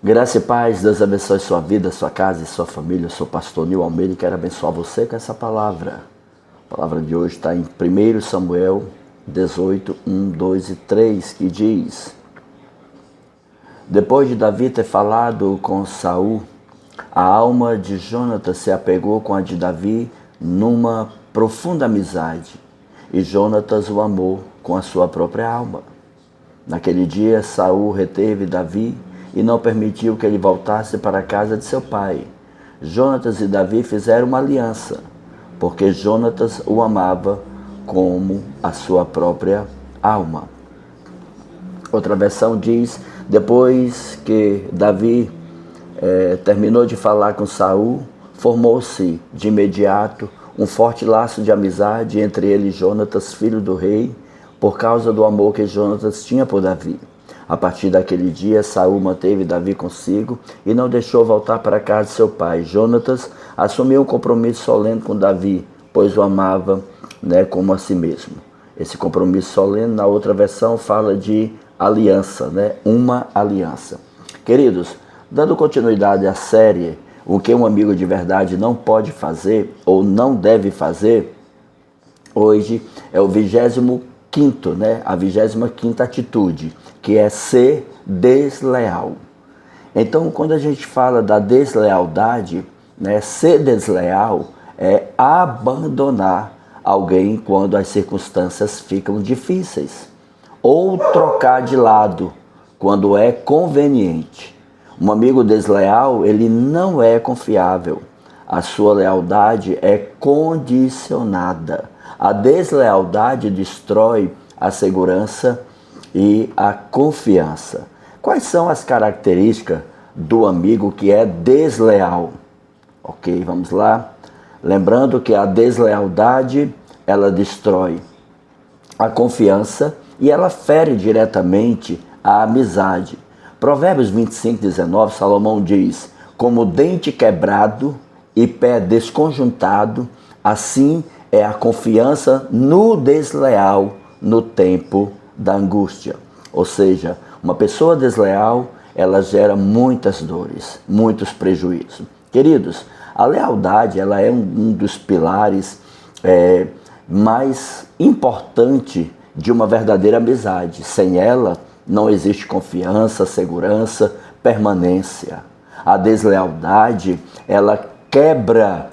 Graça e paz, Deus abençoe sua vida, sua casa e sua família. Eu sou o pastor Nil Almeida e quero abençoar você com essa palavra. A palavra de hoje está em 1 Samuel 18, 1, 2 e 3, que diz: Depois de Davi ter falado com Saul, a alma de Jonatas se apegou com a de Davi numa profunda amizade, e Jonatas o amou com a sua própria alma. Naquele dia, Saul reteve Davi e não permitiu que ele voltasse para a casa de seu pai. Jonatas e Davi fizeram uma aliança, porque Jonatas o amava como a sua própria alma. Outra versão diz: depois que Davi terminou de falar com Saul, formou-se de imediato um forte laço de amizade entre ele e Jonatas, filho do rei, por causa do amor que Jonatas tinha por Davi. A partir daquele dia, Saul manteve Davi consigo e não deixou voltar para a casa de seu pai. Jonatas assumiu um compromisso solene com Davi, pois o amava, como a si mesmo. Esse compromisso solene, na outra versão, fala de aliança, uma aliança. Queridos, dando continuidade à série O que um amigo de verdade não pode fazer ou não deve fazer, hoje é o 25º, a 25ª atitude, que é ser desleal. Então, quando a gente fala da deslealdade, ser desleal é abandonar alguém quando as circunstâncias ficam difíceis, ou trocar de lado quando é conveniente. Um amigo desleal, ele não é confiável. A sua lealdade é condicionada. A deslealdade destrói a segurança e a confiança. Quais são as características do amigo que é desleal? Ok, vamos lá. Lembrando que a deslealdade, ela destrói a confiança e ela fere diretamente a amizade. Provérbios 25, 19, Salomão diz: como dente quebrado e pé desconjuntado, assim é a confiança no desleal no tempo da angústia. Ou seja, uma pessoa desleal, ela gera muitas dores, muitos prejuízos. Queridos, a lealdade, ela é um dos pilares mais importantes de uma verdadeira amizade. Sem ela, não existe confiança, segurança, permanência. A deslealdade, ela quebra,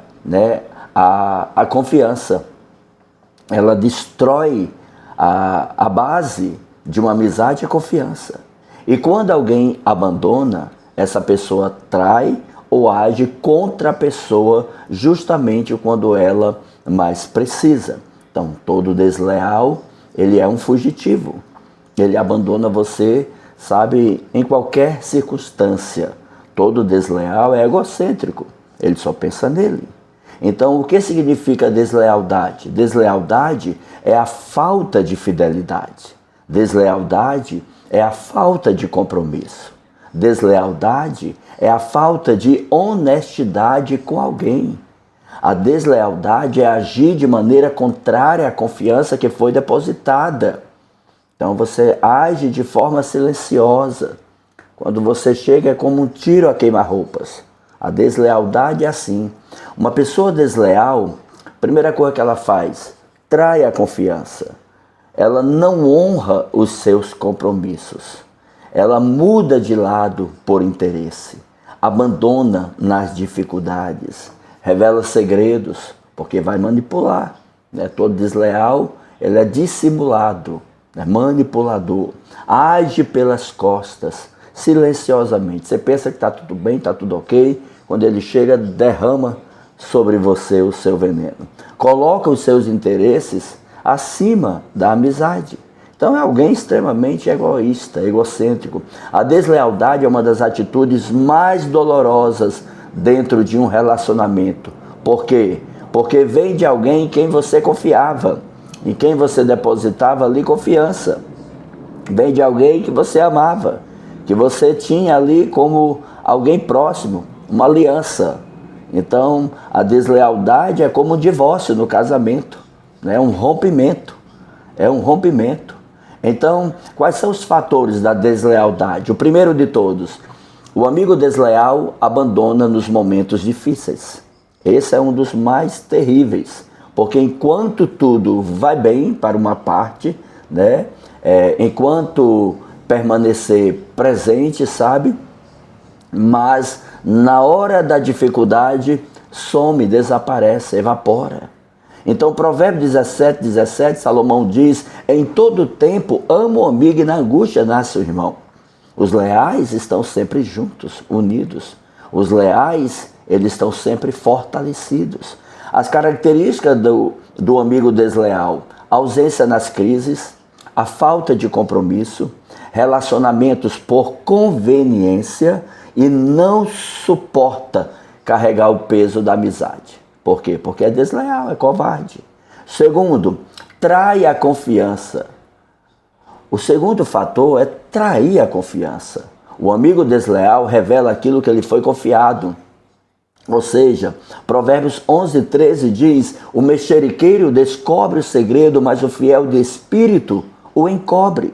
a confiança. Ela destrói a base de uma amizade, a confiança. E quando alguém abandona, essa pessoa trai ou age contra a pessoa justamente quando ela mais precisa. Então, todo desleal, ele é um fugitivo. Ele abandona você, sabe, em qualquer circunstância. Todo desleal é egocêntrico. Ele só pensa nele. Então, o que significa deslealdade? Deslealdade é a falta de fidelidade. Deslealdade é a falta de compromisso. Deslealdade é a falta de honestidade com alguém. A deslealdade é agir de maneira contrária à confiança que foi depositada. Então você age de forma silenciosa. Quando você chega é como um tiro a queima-roupas. A deslealdade é assim. Uma pessoa desleal, a primeira coisa que ela faz, trai a confiança. Ela não honra os seus compromissos. Ela muda de lado por interesse. Abandona nas dificuldades. Revela segredos, porque vai manipular. Todo desleal, ele é dissimulado, manipulador. Age pelas costas, silenciosamente. Você pensa que está tudo bem, está tudo ok. Quando ele chega, derrama sobre você o seu veneno. Coloca os seus interesses acima da amizade. Então é alguém extremamente egoísta, egocêntrico. A deslealdade é uma das atitudes mais dolorosas dentro de um relacionamento. Por quê? Porque vem de alguém em quem você confiava, em quem você depositava ali confiança. Vem de alguém que você amava, que você tinha ali como alguém próximo, uma aliança. Então, a deslealdade é como um divórcio no casamento, um rompimento. É um rompimento. Então, quais são os fatores da deslealdade? O primeiro de todos, O amigo desleal abandona nos momentos difíceis. Esse é um dos mais terríveis, porque enquanto tudo vai bem para uma parte, né? Enquanto permanecer presente, sabe? Mas na hora da dificuldade, some, desaparece, evapora. Então, Provérbio 17, Salomão diz: em todo tempo amo o amigo e na angústia nasce o irmão. Os leais estão sempre juntos, unidos. Os leais, eles estão sempre fortalecidos. As características do amigo desleal: ausência nas crises, a falta de compromisso, relacionamentos por conveniência e não suporta carregar o peso da amizade. Por quê? Porque é desleal, é covarde. Segundo, trai a confiança. O segundo fator é trair a confiança. O amigo desleal revela aquilo que lhe foi confiado. Ou seja, Provérbios 11:13 diz: o mexeriqueiro descobre o segredo, mas o fiel de espírito o encobre.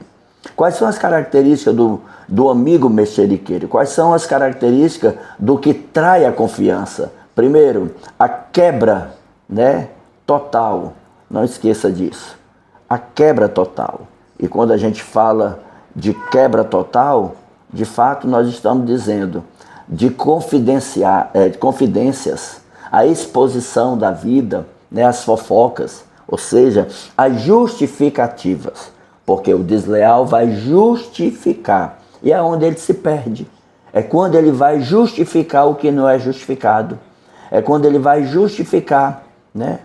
Quais são as características do amigo mexeriqueiro? Quais são as características do que trai a confiança? Primeiro, a quebra, né, total. Não esqueça disso. A quebra total. E quando a gente fala de quebra total, de fato nós estamos dizendo de confidências, a exposição da vida, né, as fofocas, ou seja, as justificativas. Porque o desleal vai justificar. E é onde ele se perde. É quando ele vai justificar o que não é justificado. É quando ele vai justificar, né?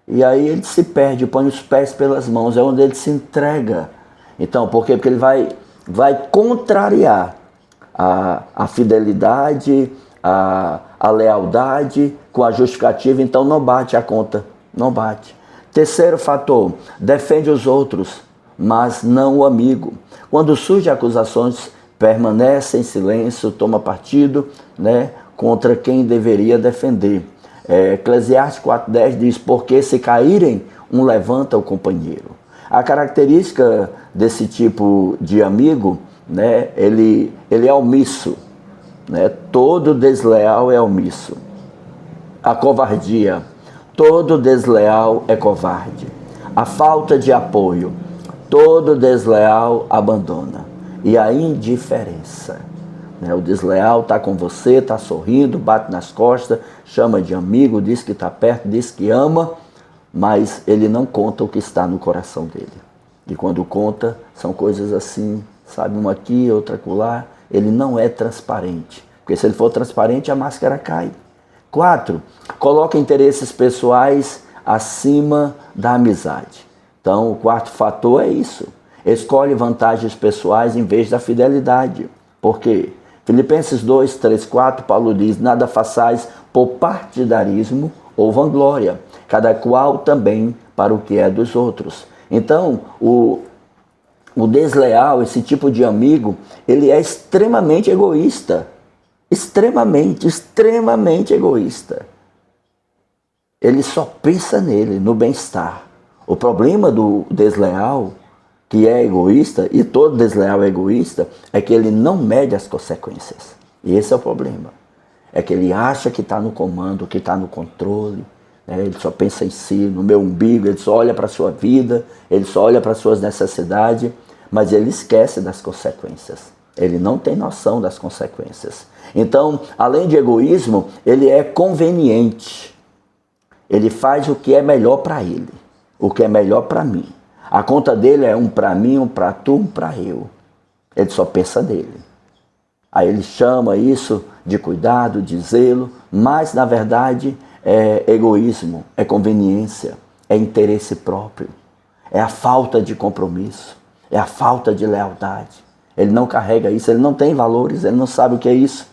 E aí ele se perde, põe os pés pelas mãos, é onde ele se entrega. Então, por quê? Porque ele vai contrariar a fidelidade, a lealdade com a justificativa, então não bate a conta, não bate. Terceiro fator, defende os outros, mas não o amigo. Quando surgem acusações, permanece em silêncio, toma partido, né, contra quem deveria defender. Eclesiastes 4:10 diz: porque se caírem, um levanta o companheiro. A característica desse tipo de amigo, né, ele é omisso, né? Todo desleal é omisso. A covardia: todo desleal é covarde. A falta de apoio: todo desleal abandona. E a indiferença, né? O desleal está com você, está sorrindo, bate nas costas, chama de amigo, diz que está perto, diz que ama, mas ele não conta o que está no coração dele. E quando conta, são coisas assim, sabe, uma aqui, outra acolá. Ele não é transparente, porque se ele for transparente, a máscara cai. 4, coloca interesses pessoais acima da amizade. Então, o quarto fator é isso. Escolhe vantagens pessoais em vez da fidelidade. Por quê? Filipenses 2:3-4, Paulo diz: nada façais por partidarismo ou vanglória, cada qual também para o que é dos outros. Então, o desleal, esse tipo de amigo, ele é extremamente egoísta. Extremamente egoísta. Ele só pensa nele, no bem-estar. O problema do desleal, que é egoísta, e todo desleal é egoísta, é que ele não mede as consequências. E esse é o problema. É que ele acha que está no comando, que está no controle, né? Ele só pensa em si, no meu umbigo, ele só olha para a sua vida, ele só olha para as suas necessidades, mas ele esquece das consequências. Ele não tem noção das consequências. Então, além de egoísmo, ele é conveniente. Ele faz o que é melhor para ele, o que é melhor para mim. A conta dele é um para mim, um para tu, um para eu. Ele só pensa nele. Aí ele chama isso de cuidado, de zelo, mas na verdade é egoísmo, é conveniência, é interesse próprio, é a falta de compromisso, é a falta de lealdade. Ele não carrega isso, ele não tem valores, ele não sabe o que é isso.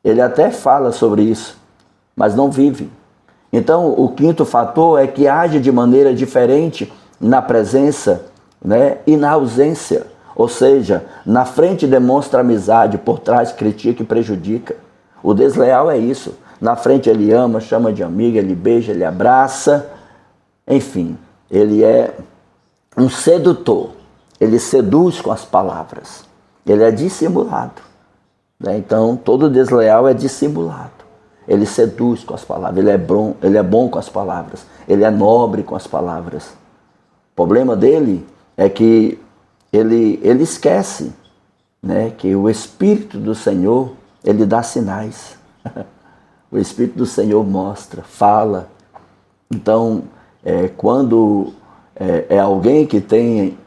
Ele até fala sobre isso, mas não vive. Então, o quinto fator é que age de maneira diferente na presença, né, e na ausência. Ou seja, na frente demonstra amizade, por trás critica e prejudica. O desleal é isso. Na frente ele ama, chama de amigo, ele beija, ele abraça. Enfim, ele é um sedutor. Ele seduz com as palavras. Ele é dissimulado. né? Então, todo desleal é dissimulado. Ele seduz com as palavras, ele é bom com as palavras, ele é nobre com as palavras. O problema dele é que ele esquece, né, que o Espírito do Senhor, ele dá sinais. O Espírito do Senhor mostra, fala. Então, quando é alguém que tem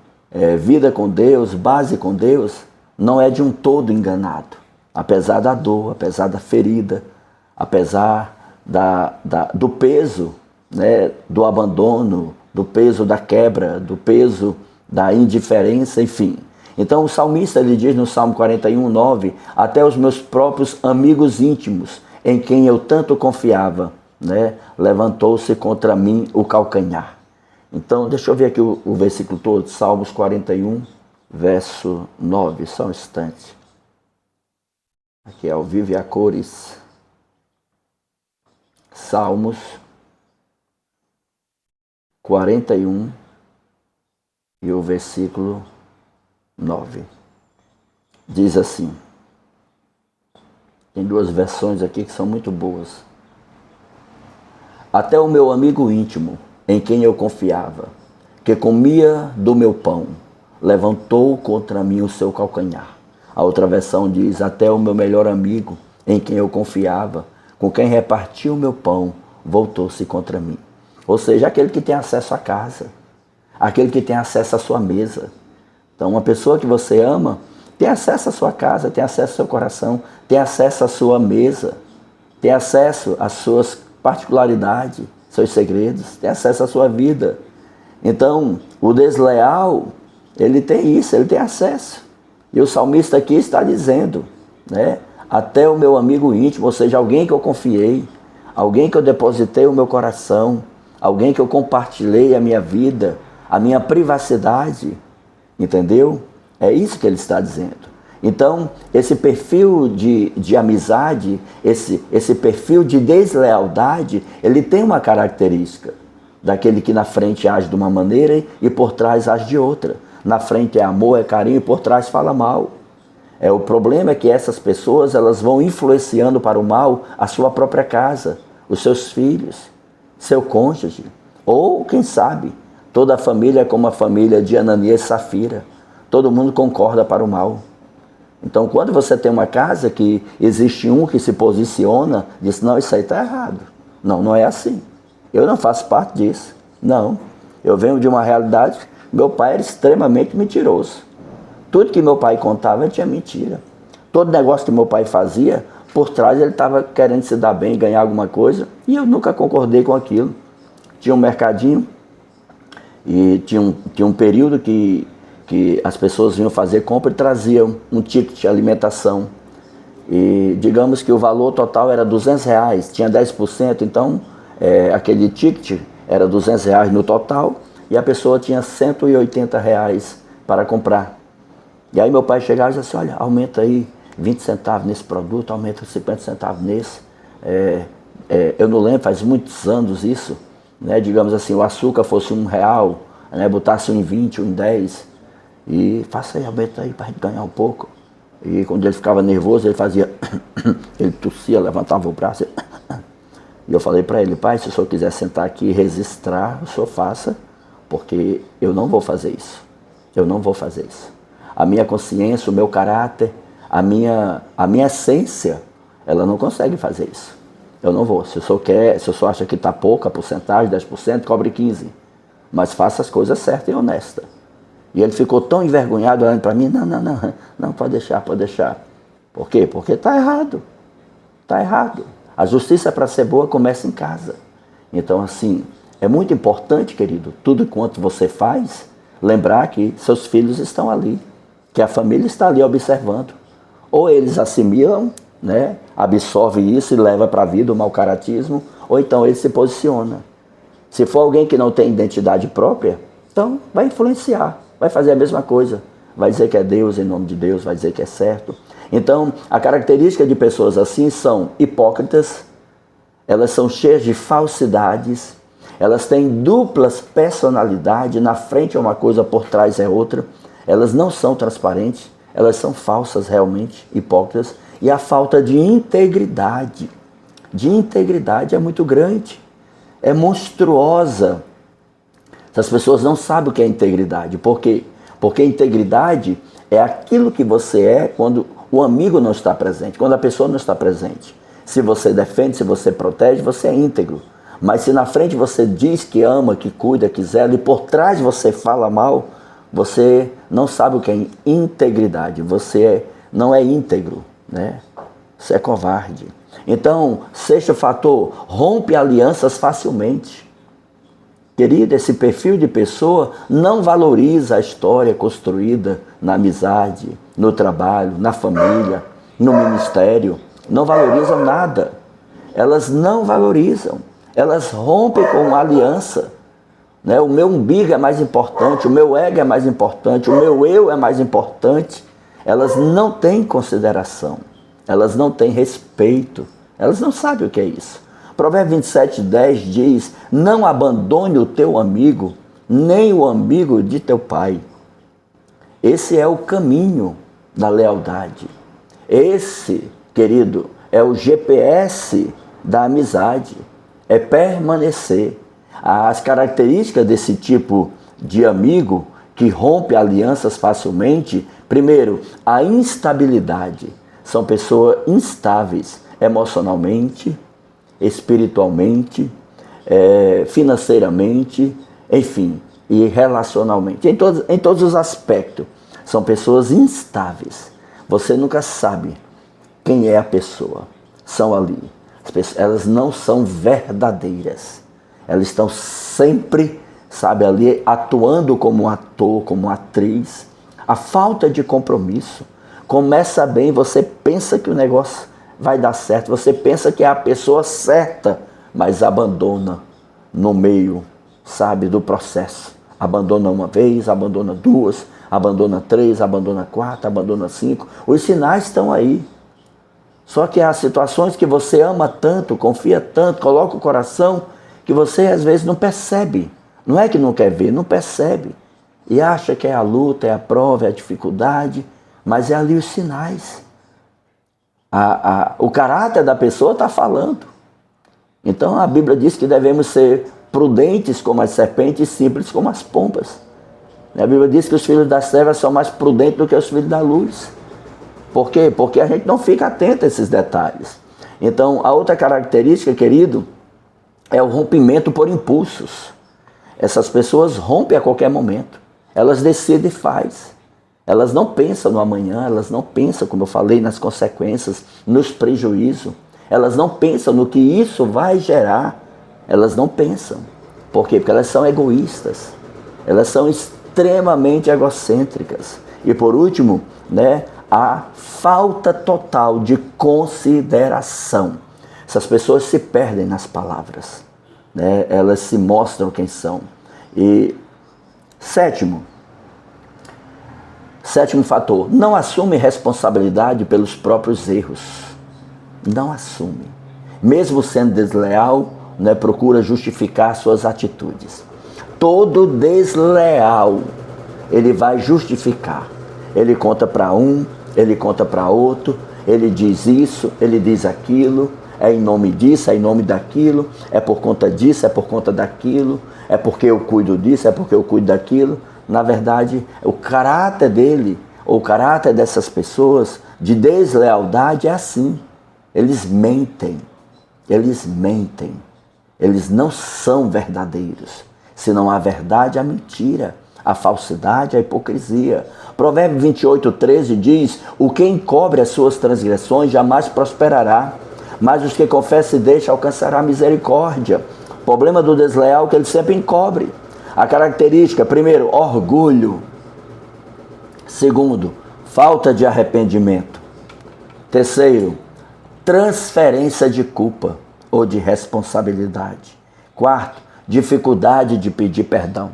vida com Deus, base com Deus, não é de um todo enganado. Apesar da dor, apesar da ferida, apesar do peso, né, do abandono, do peso da quebra, do peso da indiferença, enfim. Então o salmista, ele diz no Salmo 41:9, até os meus próprios amigos íntimos, em quem eu tanto confiava, né, levantou-se contra mim o calcanhar. Então, deixa eu ver aqui o versículo todo, Salmos 41, verso 9, só um instante. Aqui é ao vivo e a cores. Salmos 41 e o versículo 9. Diz assim, tem duas versões aqui que são muito boas. Até o meu amigo íntimo, em quem eu confiava, que comia do meu pão, levantou contra mim o seu calcanhar. A outra versão diz, até o meu melhor amigo, em quem eu confiava, com quem repartia o meu pão, voltou-se contra mim. Ou seja, aquele que tem acesso à casa, aquele que tem acesso à sua mesa. Então, uma pessoa que você ama tem acesso à sua casa, tem acesso ao seu coração, tem acesso à sua mesa, tem acesso às suas particularidades, seus segredos, tem acesso à sua vida. Então, o desleal, ele tem isso, ele tem acesso. E o salmista aqui está dizendo, né? Até o meu amigo íntimo, ou seja, alguém que eu confiei, alguém que eu depositei o meu coração, alguém que eu compartilhei a minha vida, a minha privacidade, entendeu? É isso que ele está dizendo. Então, esse perfil de amizade, esse perfil de deslealdade, ele tem uma característica daquele que na frente age de uma maneira e por trás age de outra. Na frente é amor, é carinho e por trás fala mal. O problema é que essas pessoas, elas vão influenciando para o mal a sua própria casa, os seus filhos, seu cônjuge, ou quem sabe, toda a família é como a família de Ananias e Safira. Todo mundo concorda para o mal. Então, quando você tem uma casa que existe um que se posiciona, diz, não, isso aí está errado. Não, não é assim. Eu não faço parte disso. Não. Eu venho de uma realidade, meu pai era extremamente mentiroso. Tudo que meu pai contava tinha mentira. Todo negócio que meu pai fazia, por trás ele estava querendo se dar bem, ganhar alguma coisa, e eu nunca concordei com aquilo. Tinha um mercadinho, e tinha um período que as pessoas vinham fazer compra e traziam um ticket de alimentação. E digamos que o valor total era R$200, tinha 10%, então aquele ticket era R$200 no total e a pessoa tinha R$180 para comprar. E aí meu pai chegava e dizia assim, olha, aumenta aí 20 centavos nesse produto, aumenta 50 centavos nesse. Eu não lembro, faz muitos anos isso, né? Digamos assim, o açúcar fosse R$1, né? Botasse um em 20, um em 10. E faça aí, aumenta aí para a gente ganhar um pouco. E quando ele ficava nervoso, ele fazia, ele tossia, levantava o braço. E eu falei para ele, pai, se o senhor quiser sentar aqui e registrar, o senhor faça, porque eu não vou fazer isso. Eu não vou fazer isso. A minha consciência, o meu caráter, a minha essência, ela não consegue fazer isso. Eu não vou. Se o senhor acha que está pouca porcentagem, 10%, cobre 15%. Mas faça as coisas certas e honestas. E ele ficou tão envergonhado olhando para mim, não, pode deixar. Por quê? Porque está errado. Está errado. A justiça para ser boa começa em casa. Então, assim, é muito importante, querido, tudo quanto você faz, lembrar que seus filhos estão ali, que a família está ali observando. Ou eles assimilam, né, absorvem isso e levam para a vida o mau caratismo, ou então ele se posiciona. Se for alguém que não tem identidade própria, então vai influenciar. Vai fazer a mesma coisa, vai dizer que é Deus, em nome de Deus, vai dizer que é certo. Então, a característica de pessoas assim são hipócritas, elas são cheias de falsidades, elas têm duplas personalidades, na frente é uma coisa, por trás é outra, elas não são transparentes, elas são falsas realmente, hipócritas, e a falta de integridade. De integridade é muito grande, é monstruosa. As pessoas não sabem o que é integridade. Por quê? Porque integridade é aquilo que você é quando o amigo não está presente, quando a pessoa não está presente. Se você defende, se você protege, você é íntegro. Mas se na frente você diz que ama, que cuida, que zela, e por trás você fala mal, você não sabe o que é integridade. Você não é íntegro, né? Você é covarde. Então, sexto fator, rompe alianças facilmente. Querido, esse perfil de pessoa não valoriza a história construída na amizade, no trabalho, na família, no ministério. Não valorizam nada. Elas não valorizam. Elas rompem com a aliança. Né? O meu umbigo é mais importante, o meu ego é mais importante, o meu eu é mais importante. Elas não têm consideração. Elas não têm respeito. Elas não sabem o que é isso. Provérbios 27:10 diz: não abandone o teu amigo, nem o amigo de teu pai. Esse é o caminho da lealdade. Esse, querido, é o GPS da amizade. É permanecer. As características desse tipo de amigo que rompe alianças facilmente, primeiro, a instabilidade. São pessoas instáveis emocionalmente, espiritualmente, financeiramente, enfim, e relacionalmente, em todos os aspectos. São pessoas instáveis. Você nunca sabe quem é a pessoa. São ali. Elas não são verdadeiras. Elas estão sempre, sabe, ali atuando como um ator, como uma atriz. A falta de compromisso. Começa bem, você pensa que o negócio vai dar certo, você pensa que é a pessoa certa, mas abandona no meio, sabe, do processo. Abandona uma vez, abandona duas, abandona três, abandona quatro, abandona cinco. Os sinais estão aí. Só que há situações que você ama tanto, confia tanto, coloca o coração, que você às vezes não percebe. Não é que não quer ver, não percebe. E acha que é a luta, é a prova, é a dificuldade, mas é ali os sinais. O caráter da pessoa está falando. Então a Bíblia diz que devemos ser prudentes como as serpentes e simples como as pombas. A Bíblia diz que os filhos das trevas são mais prudentes do que os filhos da luz. Por quê? Porque a gente não fica atento a esses detalhes. Então, a outra característica, querido, é o rompimento por impulsos. Essas pessoas rompem a qualquer momento. Elas decidem e fazem. Elas não pensam no amanhã, elas não pensam, como eu falei, nas consequências, nos prejuízos. Elas não pensam no que isso vai gerar. Elas não pensam. Por quê? Porque elas são egoístas. Elas são extremamente egocêntricas. E por último, né, a falta total de consideração. Essas pessoas se perdem nas palavras, né? Elas se mostram quem são. E sétimo fator, não assume responsabilidade pelos próprios erros. Não assume. Mesmo sendo desleal, né, procura justificar suas atitudes. Todo desleal, ele vai justificar. Ele conta para um, ele conta para outro, ele diz isso, ele diz aquilo, é em nome disso, é em nome daquilo, é por conta disso, é por conta daquilo, é porque eu cuido disso, é porque eu cuido daquilo. Na verdade, o caráter dele, ou o caráter dessas pessoas de deslealdade é assim. Eles mentem, eles mentem, eles não são verdadeiros. Se não há verdade, há mentira, a falsidade, a hipocrisia. Provérbios 28:13 diz: o que encobre as suas transgressões jamais prosperará, mas os que confessam e deixam alcançará misericórdia. O problema do desleal é que ele sempre encobre. A característica, primeiro, orgulho. Segundo, falta de arrependimento. Terceiro, transferência de culpa ou de responsabilidade. Quarto, dificuldade de pedir perdão.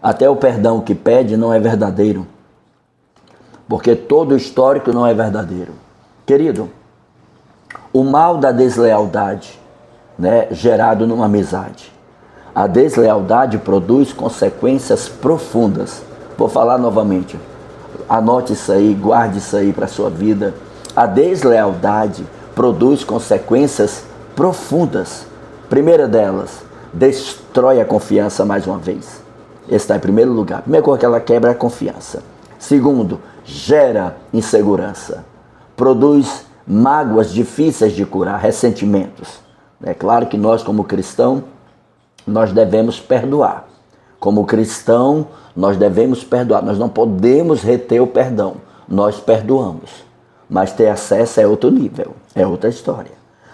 Até o perdão que pede não é verdadeiro, porque todo o histórico não é verdadeiro. Querido, o mal da deslealdade, né, gerado numa amizade. A deslealdade produz consequências profundas. Vou falar novamente. Anote isso aí, guarde isso aí para a sua vida. A deslealdade produz consequências profundas. Primeira delas, destrói a confiança mais uma vez. Esse está em primeiro lugar. Primeira coisa que ela quebra é a confiança. Segundo, gera insegurança. Produz mágoas difíceis de curar, ressentimentos. É claro que nós, como cristão, nós devemos perdoar. Como cristão, nós devemos perdoar. Nós não podemos reter o perdão. Nós perdoamos. Mas ter acesso é outro nível, é outra história.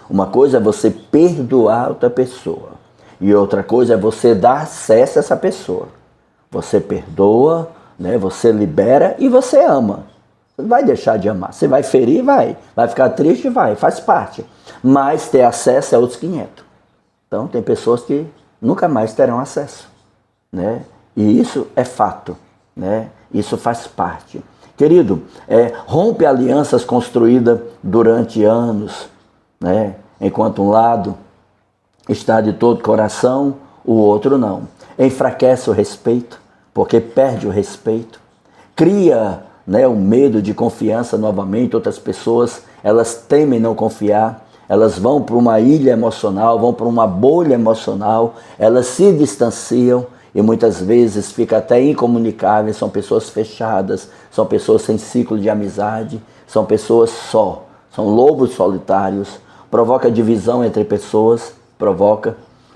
Uma coisa é você perdoar outra pessoa. E outra coisa é você dar acesso a essa pessoa. Você perdoa, né? Você libera e você ama. Você não vai deixar de amar. Você vai ferir, vai. Vai ficar triste, vai. Faz parte. Mas ter acesso é outros 500. Então tem pessoas que nunca mais terão acesso, né? E isso é fato, né? Isso faz parte. Querido, rompe alianças construídas durante anos, né? Enquanto um lado está de todo coração, o outro não. Enfraquece o respeito, porque perde o respeito. Cria, né, o medo de confiança novamente. Outras pessoas, elas temem não confiar. Elas vão para uma ilha emocional, vão para uma bolha emocional. Elas se distanciam e muitas vezes ficam até incomunicáveis. São pessoas fechadas, são pessoas sem ciclo de amizade, são pessoas só. São lobos solitários. Provoca divisão entre pessoas,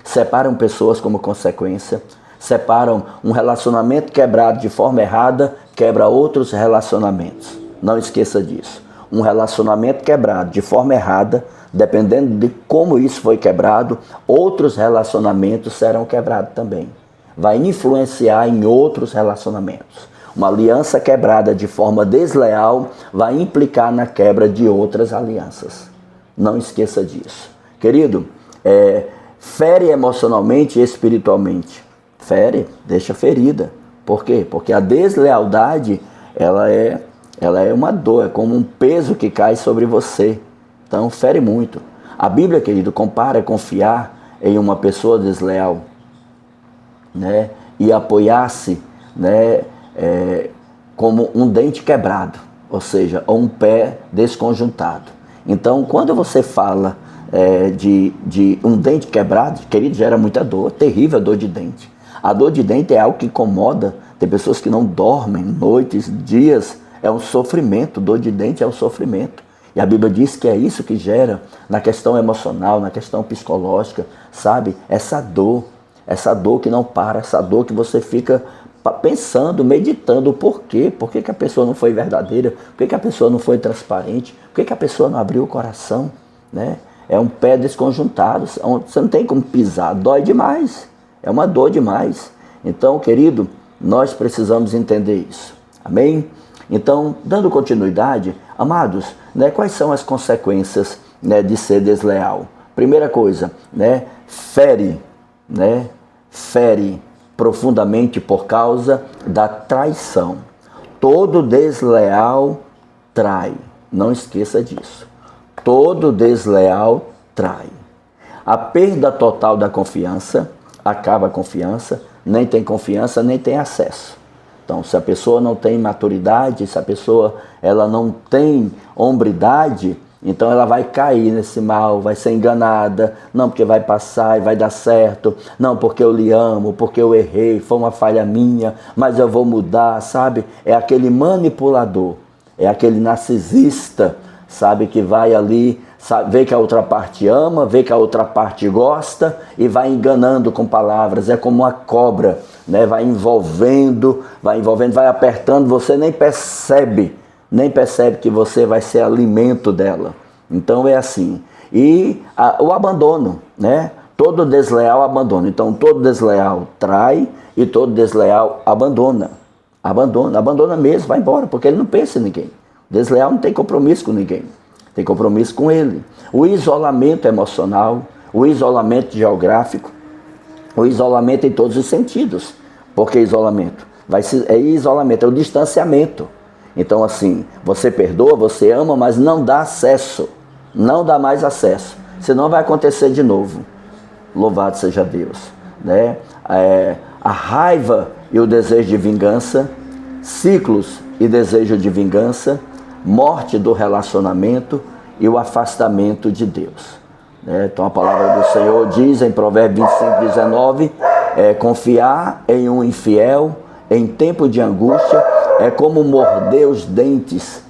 separam pessoas como consequência, separam um relacionamento quebrado de forma errada, quebra outros relacionamentos. Não esqueça disso. Um relacionamento quebrado de forma errada, dependendo de como isso foi quebrado, outros relacionamentos serão quebrados também. Vai influenciar em outros relacionamentos. Uma aliança quebrada de forma desleal vai implicar na quebra de outras alianças. Não esqueça disso. Querido, fere emocionalmente e espiritualmente. Fere, deixa ferida. Por quê? Porque a deslealdade, ela é uma dor, é como um peso que cai sobre você. Então, fere muito. A Bíblia, querido, compara confiar em uma pessoa desleal, né? E apoiar-se, né, como um dente quebrado, ou seja, ou um pé desconjuntado. Então, quando você fala de um dente quebrado, querido, gera muita dor, terrível dor de dente. A dor de dente é algo que incomoda. Tem pessoas que não dormem noites, dias, é um sofrimento. Dor de dente é um sofrimento. E a Bíblia diz que é isso que gera na questão emocional, na questão psicológica, sabe? Essa dor que não para, essa dor que você fica pensando, meditando o porquê. Por que a pessoa não foi verdadeira? Por que a pessoa não foi transparente? Por que a pessoa não abriu o coração? Né? É um pé desconjuntado, você não tem como pisar, dói demais. É uma dor demais. Então, querido, nós precisamos entender isso. Amém? Então, dando continuidade, amados, né, quais são as consequências, né, de ser desleal? Primeira coisa, né, fere profundamente por causa da traição. Todo desleal trai. Não esqueça disso. Todo desleal trai. A perda total da confiança, acaba a confiança, nem tem confiança, nem tem acesso. Então, se a pessoa não tem maturidade, se a pessoa ela não tem hombridade, então ela vai cair nesse mal, vai ser enganada, não porque vai passar e vai dar certo, não porque eu lhe amo, porque eu errei, foi uma falha minha, mas eu vou mudar, sabe? É aquele manipulador, é aquele narcisista, sabe, que vai ali, sabe, vê que a outra parte ama, vê que a outra parte gosta e vai enganando com palavras. É como uma cobra, né? Vai envolvendo, vai apertando, você nem percebe que você vai ser alimento dela. Então é assim. E o abandono, né? Todo desleal abandona. Então todo desleal trai e todo desleal abandona. Abandona mesmo, vai embora, porque ele não pensa em ninguém. Desleal não tem compromisso com ninguém, tem compromisso com ele. O isolamento emocional, o isolamento geográfico, o isolamento em todos os sentidos. Por que isolamento? Isolamento, é o distanciamento. Então assim, você perdoa, você ama, mas não dá acesso, não dá mais acesso, senão vai acontecer de novo. Louvado seja Deus, né? A raiva e o desejo de vingança, ciclos e desejo de vingança, morte do relacionamento e o afastamento de Deus. Então a palavra do Senhor diz em Provérbios 25:19, confiar em um infiel em tempo de angústia é como morder os dentes,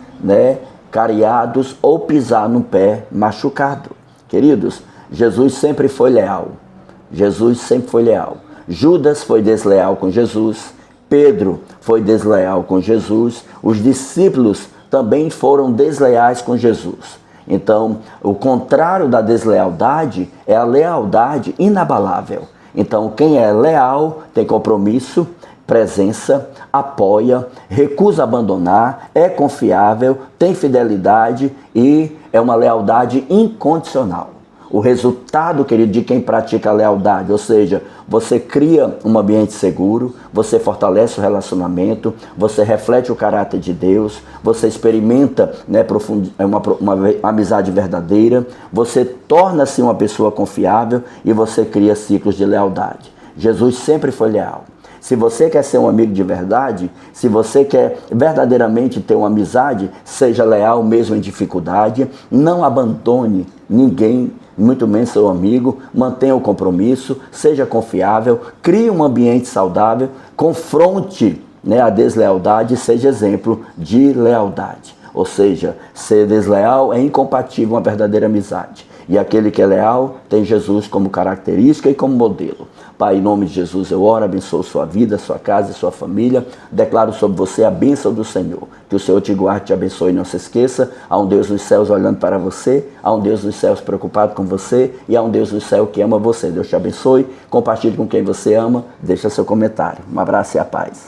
cariados, ou pisar no pé machucado. Queridos, Jesus sempre foi leal. Jesus sempre foi leal. Judas foi desleal com Jesus. Pedro foi desleal com Jesus. Os discípulos também foram desleais com Jesus. Então, o contrário da deslealdade é a lealdade inabalável. Então, quem é leal tem compromisso, presença, apoia, recusa abandonar, é confiável, tem fidelidade e é uma lealdade incondicional. O resultado, querido, de quem pratica a lealdade, ou seja, você cria um ambiente seguro, você fortalece o relacionamento, você reflete o caráter de Deus, você experimenta uma amizade verdadeira, você torna-se uma pessoa confiável e você cria ciclos de lealdade. Jesus sempre foi leal. Se você quer ser um amigo de verdade, se você quer verdadeiramente ter uma amizade, seja leal mesmo em dificuldade, não abandone ninguém, muito menos seu amigo, mantenha o compromisso, seja confiável, crie um ambiente saudável, confronte a deslealdade e seja exemplo de lealdade. Ou seja, ser desleal é incompatível com uma verdadeira amizade. E aquele que é leal tem Jesus como característica e como modelo. Pai, em nome de Jesus eu oro, abençoo sua vida, sua casa e sua família. Declaro sobre você a bênção do Senhor. Que o Senhor te guarde, te abençoe e não se esqueça. Há um Deus dos céus olhando para você. Há um Deus dos céus preocupado com você. E há um Deus do céu que ama você. Deus te abençoe. Compartilhe com quem você ama. Deixa seu comentário. Um abraço e a paz.